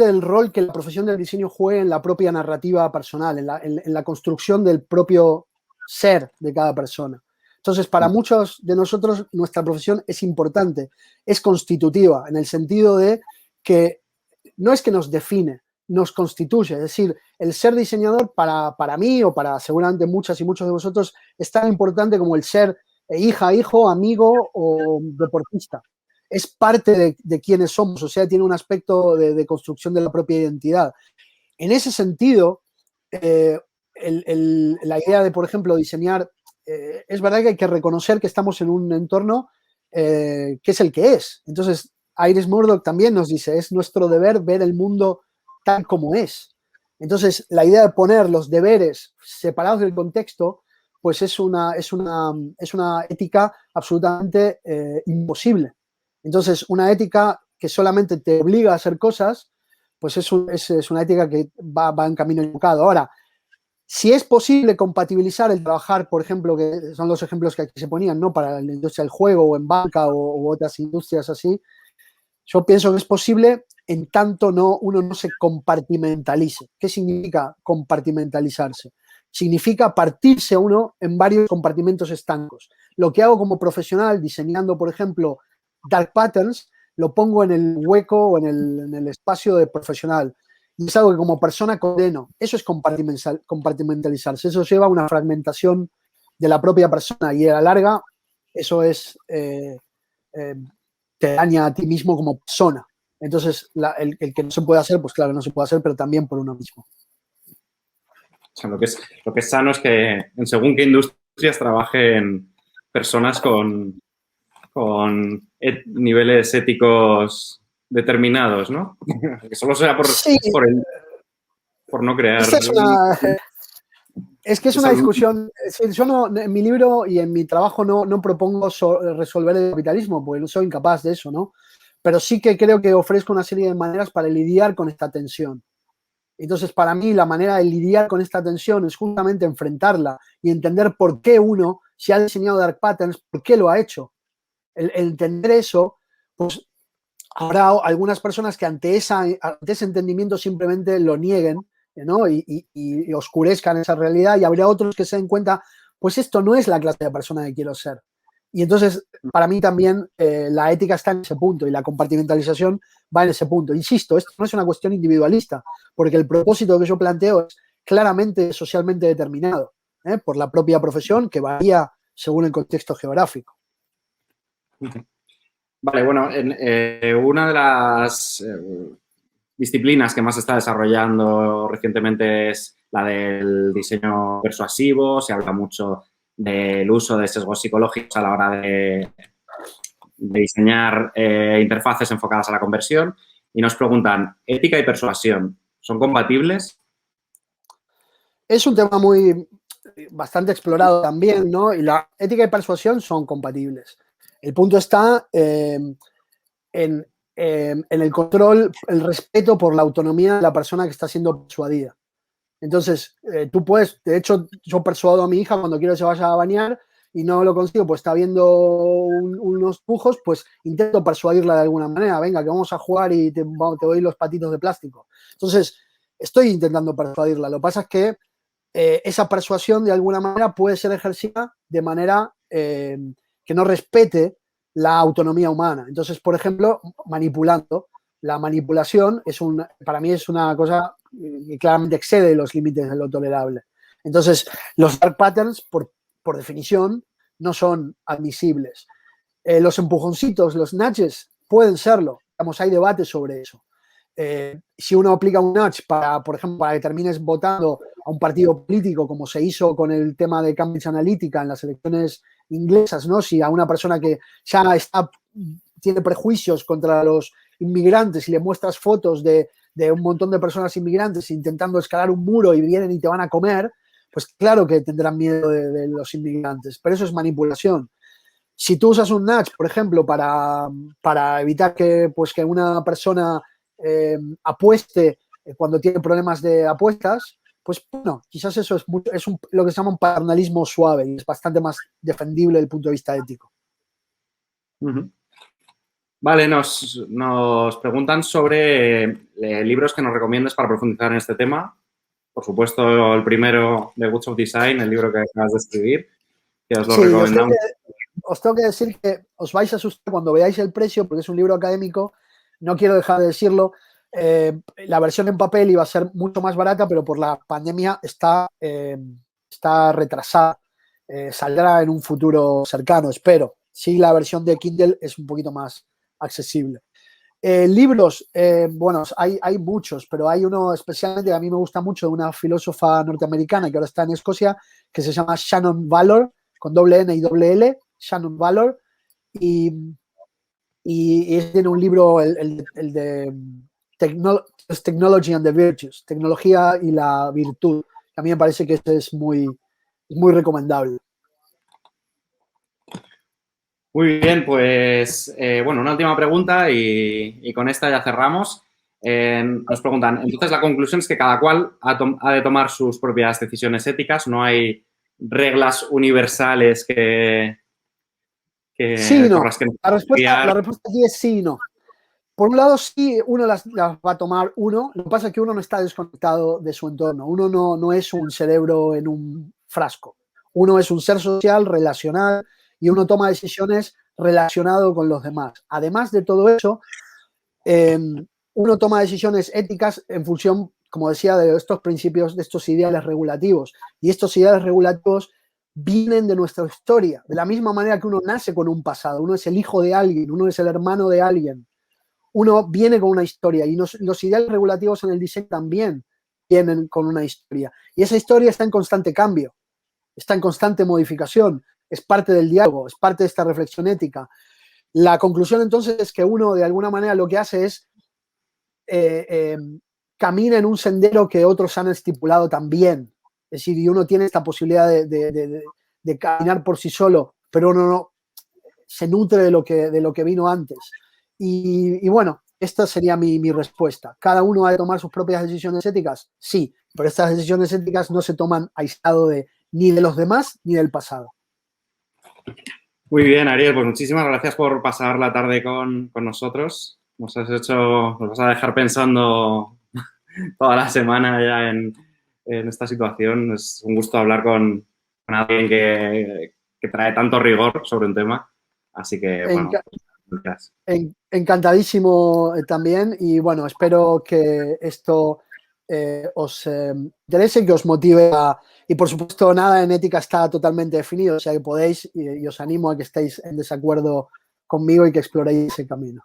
del rol que la profesión del diseño juegue en la propia narrativa personal, en la construcción del propio ser de cada persona. Entonces, para muchos de nosotros, nuestra profesión es importante, es constitutiva, en el sentido de que no es que nos define, nos constituye. Es decir, el ser diseñador para mí o para seguramente muchas y muchos de vosotros es tan importante como el ser hija, hijo, amigo o deportista. Es parte de quienes somos, o sea, tiene un aspecto de construcción de la propia identidad. En ese sentido, la idea de, por ejemplo, diseñar, es verdad que hay que reconocer que estamos en un entorno que es el que es. Entonces, Iris Murdoch también nos dice, es nuestro deber ver el mundo tal como es. Entonces, la idea de poner los deberes separados del contexto, pues es una ética absolutamente imposible. Entonces, una ética que solamente te obliga a hacer cosas, pues es una ética que va en camino equivocado. Ahora, si es posible compatibilizar el trabajar, por ejemplo, que son los ejemplos que aquí se ponían, ¿no? Para la industria del juego o en banca o otras industrias así, yo pienso que es posible en tanto uno no se compartimentalice. ¿Qué significa compartimentalizarse? Significa partirse uno en varios compartimentos estancos. Lo que hago como profesional diseñando, por ejemplo, dark patterns, lo pongo en el hueco o en el espacio de profesional. Y es algo que como persona condeno. Eso es compartimentalizarse. Eso lleva a una fragmentación de la propia persona y a la larga eso es te daña a ti mismo como persona. Entonces, el que no se puede hacer, pues claro, no se puede hacer, pero también por uno mismo. sea, lo que es sano es que en según qué industrias trabajen personas con niveles éticos determinados, ¿no? Que solo sea Sí, por no crear... esta es que es una discusión. Es decir, yo no, en mi libro y en mi trabajo no propongo resolver el capitalismo, porque no soy incapaz de eso, ¿no? Pero sí que creo que ofrezco una serie de maneras para lidiar con esta tensión. Entonces, para mí, la manera de lidiar con esta tensión es justamente enfrentarla y entender por qué uno, si ha diseñado Dark Patterns, por qué lo ha hecho. El entender eso, pues habrá algunas personas que ante ese entendimiento simplemente lo nieguen, ¿no? Y oscurezcan esa realidad, y habrá otros que se den cuenta, pues esto no es la clase de persona que quiero ser. Y entonces, para mí también la ética está en ese punto y la compartimentalización va en ese punto. Insisto, esto no es una cuestión individualista, porque el propósito que yo planteo es claramente socialmente determinado, por la propia profesión, que varía según el contexto geográfico. Vale, bueno, una de las disciplinas que más se está desarrollando recientemente es la del diseño persuasivo. Se habla mucho del uso de sesgos psicológicos a la hora de diseñar interfaces enfocadas a la conversión. Y nos preguntan, ¿ética y persuasión son compatibles? Es un tema bastante explorado también, ¿no? Y la ética y persuasión son compatibles. El punto está en el control, el respeto por la autonomía de la persona que está siendo persuadida. Entonces, tú puedes, de hecho, yo persuado a mi hija cuando quiero que se vaya a bañar y no lo consigo, pues está viendo unos dibujos, pues intento persuadirla de alguna manera. Venga, que vamos a jugar y te doy los patitos de plástico. Entonces, estoy intentando persuadirla. Lo que pasa es que esa persuasión de alguna manera puede ser ejercida de manera que no respete la autonomía humana. Entonces, por ejemplo, manipulando. La manipulación para mí es una cosa que claramente excede los límites de lo tolerable. Entonces, los dark patterns, por definición, no son admisibles. Los empujoncitos, los nudges, pueden serlo. Digamos, hay debate sobre eso. Si uno aplica un nudge por ejemplo, para que termines votando a un partido político, como se hizo con el tema de Cambridge Analytica en las elecciones inglesas, ¿no? Si a una persona que ya tiene prejuicios contra los inmigrantes y le muestras fotos de un montón de personas inmigrantes intentando escalar un muro y vienen y te van a comer, pues claro que tendrán miedo de los inmigrantes, pero eso es manipulación. Si tú usas un nudge, por ejemplo, para evitar que una persona apueste cuando tiene problemas de apuestas, pues bueno, quizás eso es lo que se llama un paternalismo suave y es bastante más defendible desde el punto de vista ético. Vale, nos preguntan sobre libros que nos recomiendas para profundizar en este tema. Por supuesto, el primero, The Goods of Design, el libro que acabas de escribir, que os lo recomendamos. Os tengo que decir que os vais a asustar cuando veáis el precio, porque es un libro académico. No quiero dejar de decirlo. La versión en papel iba a ser mucho más barata, pero por la pandemia está retrasada. Saldrá en un futuro cercano, espero. Sí, la versión de Kindle es un poquito más accesible. Libros, bueno, hay muchos, pero hay uno especialmente que a mí me gusta mucho, de una filósofa norteamericana que ahora está en Escocia, que se llama Shannon Valor, con doble N y doble L, Shannon Valor, y tiene un libro, el de Technology and the Virtues, tecnología y la virtud. A mí me parece que este es muy recomendable. Muy bien, pues bueno, una última pregunta y con esta ya cerramos. Nos preguntan, entonces la conclusión es que cada cual ha de tomar sus propias decisiones éticas, no hay reglas universales sí, no. por las que La respuesta aquí es sí y no. Por un lado, sí, uno las va a tomar uno. Lo que pasa es que uno no está desconectado de su entorno. Uno no es un cerebro en un frasco. Uno es un ser social, relacional, y uno toma decisiones relacionado con los demás. Además de todo eso, uno toma decisiones éticas en función, como decía, de estos principios, de estos ideales regulativos. Y estos ideales regulativos vienen de nuestra historia. De la misma manera que uno nace con un pasado. Uno es el hijo de alguien, uno es el hermano de alguien. Uno viene con una historia y los ideales regulativos en el diseño también vienen con una historia. Y esa historia está en constante cambio, está en constante modificación, es parte del diálogo, es parte de esta reflexión ética. La conclusión entonces es que uno de alguna manera lo que hace es camina en un sendero que otros han estipulado también. Es decir, y uno tiene esta posibilidad de caminar por sí solo, pero uno no se nutre de lo que vino antes. Y bueno, esta sería mi respuesta. ¿Cada uno ha de tomar sus propias decisiones éticas? Sí, pero estas decisiones éticas no se toman aislado ni de los demás ni del pasado. Muy bien, Ariel, pues muchísimas gracias por pasar la tarde con nosotros. Nos vas a dejar pensando toda la semana ya en esta situación. Es un gusto hablar con alguien que trae tanto rigor sobre un tema. Así que, bueno, gracias. Encantadísimo también y bueno, espero que esto os interese, que os motive y por supuesto nada en ética está totalmente definido, o sea que podéis y os animo a que estéis en desacuerdo conmigo y que exploréis ese camino.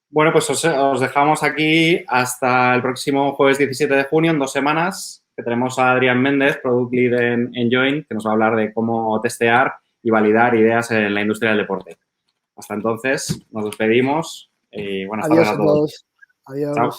Bueno, pues os dejamos aquí hasta el próximo jueves 17 de junio, en 2 semanas, que tenemos a Adrián Méndez, Product Lead en Join, que nos va a hablar de cómo testear y validar ideas en la industria del deporte. Hasta entonces, nos despedimos y buenas tardes a todos. Adiós. Chao.